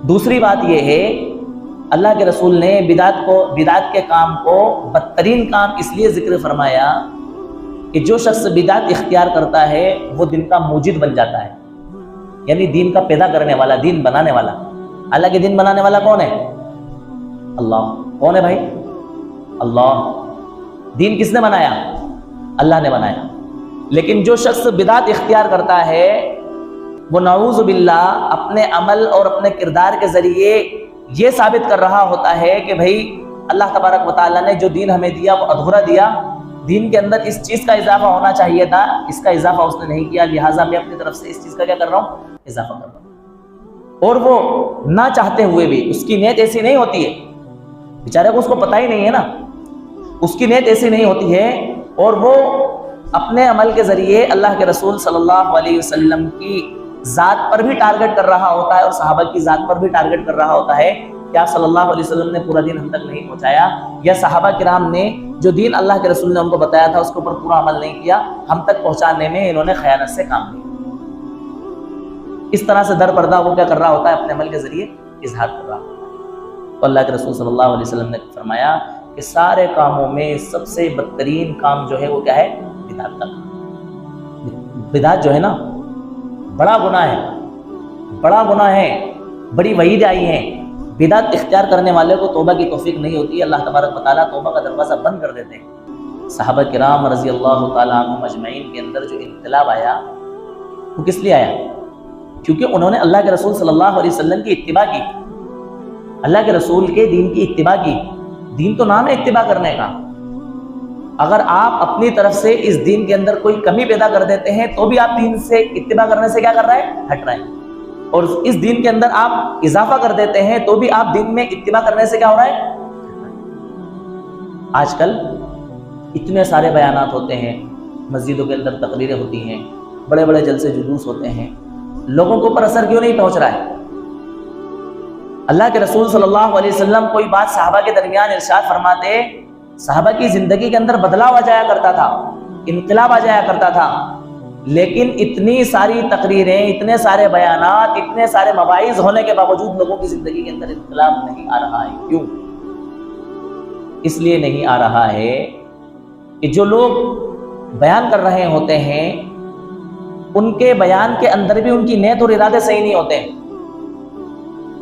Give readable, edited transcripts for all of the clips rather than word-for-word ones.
دوسری بات یہ ہے، اللہ کے رسول نے بدعت کے کام کو بدترین کام اس لیے ذکر فرمایا کہ جو شخص بدعت اختیار کرتا ہے وہ دین کا موجد بن جاتا ہے، یعنی دین کا پیدا کرنے والا، دین بنانے والا۔ اللہ کے دین بنانے والا کون ہے؟ اللہ۔ کون ہے بھائی؟ اللہ۔ دین کس نے بنایا؟ اللہ نے بنایا۔ لیکن جو شخص بدعت اختیار کرتا ہے وہ نعوذ باللہ اپنے عمل اور اپنے کردار کے ذریعے یہ ثابت کر رہا ہوتا ہے کہ بھائی اللہ تبارک و تعالیٰ نے جو دین ہمیں دیا وہ ادھورا دیا، دین کے اندر اس چیز کا اضافہ ہونا چاہیے تھا، اس کا اضافہ اس نے نہیں کیا، لہٰذا میں اپنی طرف سے اس چیز کا کیا کر رہا ہوں؟ اضافہ کر رہا ہوں۔ اور وہ نہ چاہتے ہوئے بھی، اس کی نیت ایسی نہیں ہوتی ہے، بیچارے کو اس کو پتہ ہی نہیں ہے نا، اس کی نیت ایسی نہیں ہوتی ہے، اور وہ اپنے عمل کے ذریعے اللہ کے رسول صلی اللہ علیہ وسلم کی ذات پر بھی ٹارگٹ کر رہا ہوتا ہے اور صحابہ کی ذات پر بھی ٹارگٹ کر رہا ہوتا ہے کہ آپ صلی اللہ علیہ وسلم نے پورا دین ہم تک نہیں پہنچایا، یا صحابہ کرام نے جو دین اللہ کے رسول نے ان کو بتایا تھا اس کے اوپر پورا عمل نہیں کیا، ہم تک پہنچانے میں انہوں نے خیانت سے کام لیا۔ اس طرح سے در پردہ وہ کیا کر رہا ہوتا ہے؟ اپنے عمل کے ذریعے اظہار کر رہا ہوتا ہے۔ تو اللہ کے رسول صلی اللہ علیہ وسلم نے فرمایا کہ سارے کاموں میں سب سے بدترین کام جو ہے وہ کیا ہے؟ بدعت کا کام۔ بدعت جو ہے نا بڑا گناہ ہے، بڑا گناہ ہے، بڑی وعید آئی ہے۔ بدعت اختیار کرنے والے کو توبہ کی توفیق نہیں ہوتی، اللہ تبارک و تعالیٰ توبہ کا دروازہ بند کر دیتے ہیں۔ صحابہ کرام رضی اللہ تعالیٰ عنہم اجمعین کے اندر جو انقلاب آیا وہ کس لیے آیا؟ کیونکہ انہوں نے اللہ کے رسول صلی اللہ علیہ وسلم کی اتباع کی، اللہ کے رسول کے دین کی اتباع کی۔ دین تو نام ہے اتباع کرنے کا۔ اگر آپ اپنی طرف سے اس دین کے اندر کوئی کمی پیدا کر دیتے ہیں تو بھی آپ دین سے اتباع کرنے سے کیا کر رہے ہیں؟ ہٹ رہے ہیں، اور اس دین کے اندر آپ اضافہ کر دیتے ہیں تو بھی آپ دین میں اتباع کرنے سے کیا ہو رہا ہے؟ آج کل اتنے سارے بیانات ہوتے ہیں، مسجدوں کے اندر تقریریں ہوتی ہیں، بڑے بڑے جلسے جلوس ہوتے ہیں، لوگوں کے اوپر اثر کیوں نہیں پہنچ رہا ہے؟ اللہ کے رسول صلی اللہ علیہ وسلم کوئی بات صحابہ کے درمیان ارشاد فرماتے، صحابہ کی زندگی کے اندر بدلاؤ آ جایا کرتا تھا، انقلاب آ جایا کرتا تھا، لیکن اتنی ساری تقریریں، اتنے سارے بیانات، اتنے سارے مواعظ ہونے کے باوجود لوگوں کی زندگی کے اندر انقلاب نہیں آ رہا ہے۔ کیوں؟ اس لیے نہیں آ رہا ہے کہ جو لوگ بیان کر رہے ہوتے ہیں ان کے بیان کے اندر بھی ان کی نیت اور ارادے صحیح نہیں ہوتے ہیں،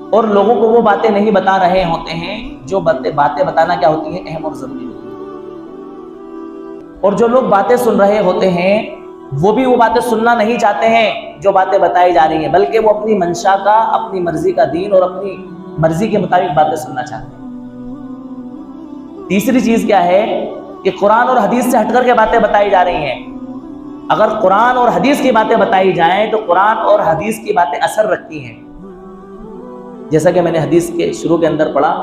اور لوگوں کو وہ باتیں نہیں بتا رہے ہوتے ہیں جو باتیں بتانا کیا ہوتی ہیں؟ اہم اور ضروری ہوتی ہیں۔ اور جو لوگ باتیں سن رہے ہوتے ہیں وہ بھی وہ باتیں سننا نہیں چاہتے ہیں جو باتیں بتائی جا رہی ہیں، بلکہ وہ اپنی منشا کا، اپنی مرضی کا دین اور اپنی مرضی کے مطابق باتیں سننا چاہتے ہیں۔ تیسری چیز کیا ہے کہ قرآن اور حدیث سے ہٹ کر کے باتیں بتائی جا رہی ہیں۔ اگر قرآن اور حدیث کی باتیں بتائی جائیں تو قرآن اور حدیث کی باتیں اثر رکھتی ہیں، جیسا کہ میں نے حدیث کے شروع کے اندر پڑھا،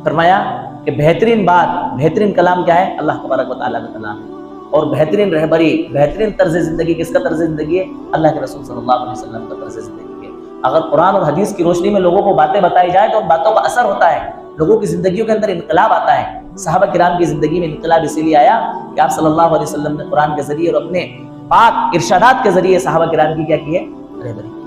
فرمایا کہ بہترین بات، بہترین کلام کیا ہے؟ اللہ تبارک و تعالیٰ کا کلام ہے، اور بہترین رہبری، بہترین طرز زندگی کس کا طرز زندگی ہے؟ اللہ کے رسول صلی اللہ علیہ وسلم کا طرز زندگی ہے۔ اگر قرآن اور حدیث کی روشنی میں لوگوں کو باتیں بتائی جائیں تو ان باتوں کا اثر ہوتا ہے، لوگوں کی زندگیوں کے اندر انقلاب آتا ہے۔ صحابہ کرام کی زندگی میں انقلاب اسی لیے آیا کہ آپ صلی اللہ علیہ وسلم نے قرآن کے ذریعے اور اپنے پاک ارشادات کے ذریعے صحابہ کرام کی کیا کی ہے؟ رہبری۔